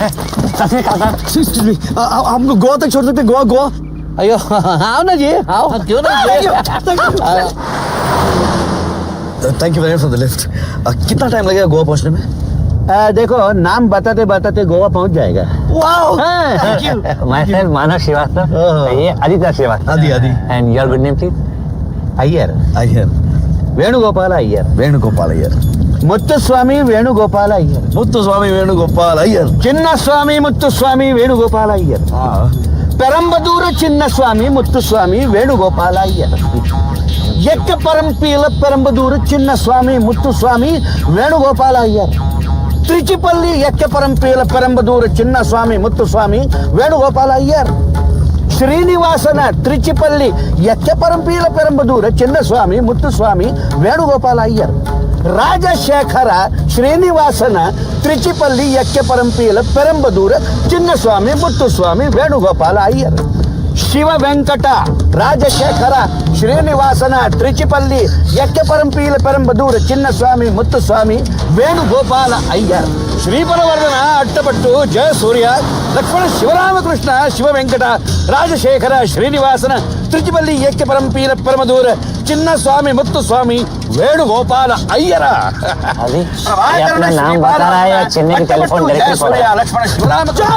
Excuse me, हमको गोवा तक छोड़ सकते? गोवा गोवा? अयो आओ ना जी, आओ क्यों नहीं thank you very much for the lift. कितना टाइम लगेगा गोवा पहुंचने में? देखो नाम बताते बताते गोवा पहुंच जाएगा. Wow, thank you. Myself Manav Shrivastava. ये Aditya Shrivastava. Adi and your good name please? Iyer. Iyer. Venugopala Iyer. Venugopal Iyer. Muthuswami Venugopala Iyer. Muthuswami Venugopal Iyer. Chinnaswami Muthuswami Venugopala Iyer. Perambadur Chinnaswami Muthuswami Venugopala Iyer. Ekka Parampila Perambadur Chinnaswami Muthuswami Venugopala Iyer. Trichipalli Ekka Parampila Perambadur Chinnaswami Muthuswami Venugopala Iyer. Srinivasana Trichipalli ಎಕ್ಕೆ ಪರಂಪೀಲ ಪೆರಂಬದೂರ Chinnaswamy Muthuswami Venugopala Iyer. Rajashekhara ಶ್ರೀನಿವಾಸನ ತ್ರಿಚಿಪಲ್ಲಿ ಎಕ್ಕೆ ಪರಂಪೀಲ ಪೆರಂಬದೂರ ಚಿನ್ನಸ್ವಾಮಿ ಮುತ್ತುಸ್ವಾಮಿ ವೇಣುಗೋಪಾಲ ಅಯ್ಯರ್. ಶಿವ ವೆಂಕಟ ರಾಜಶೇಖರ ಶ್ರೀನಿವಾಸನ ತ್ರಿಚಿಪಲ್ಲಿ ಎಕ್ಕೆ ಪರಂಪೀಲ ಪೆರಂಬದೂರ ಚಿನ್ನಸ್ವಾಮಿ ಮುತ್ತುಸ್ವಾಮಿ ವೇಣುಗೋಪಾಲ ಅಯ್ಯರ್. ಶ್ರೀಪರವರ್ಧನ ಅಟ್ಟಪಟ್ಟು ಜಯ ಸೂರ್ಯ ಲಕ್ಷ್ಮಣ ಶಿವರಾಮಕೃಷ್ಣ ಶಿವ ವೆಂಕಟ ರಾಜಶೇಖರ ಶ್ರೀನಿವಾಸನ ತ್ರಿಚಿಪಲ್ಲಿ ಎಕ್ಕೆ ಪರಂಪೀಲ ಪರಮದೂರ ಚಿನ್ನಸ್ವಾಮಿ ಮುತ್ತುಸ್ವಾಮಿ ವೇಣುಗೋಪಾಲ ಅಯ್ಯರ. लक्ष्मण शिवरामकृष्ण.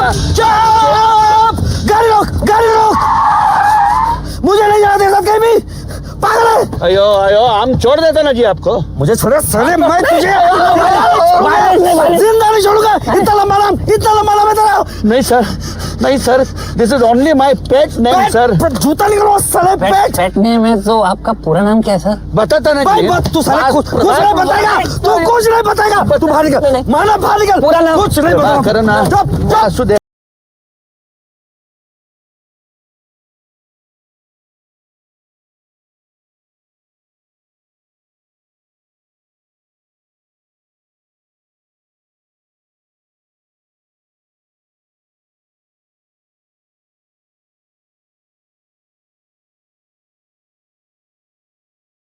गाड़ी रोक, गाड़ी रोक. मुझे नहीं जाना देगा कहीं भी. पागल है. अयो अयो हम छोड़ देते ना जी आपको. मुझे छोड़ो साले, मैं तुझे जिंदा नहीं छोड़ूंगा. इतना लंबा नाम है तेरा. नहीं सर, नहीं sir, this is only my pet name sir. जूता निकलो साले. पेट नेम है तो आपका पूरा नाम क्या है सर? बताता ना जी. तू साले कुछ नहीं बताएगा. तू कुछ नहीं बताएगा. तू बाहर निकल. माना बाहर निकल. पूरा नाम कुछ नहीं बताएगा. करना.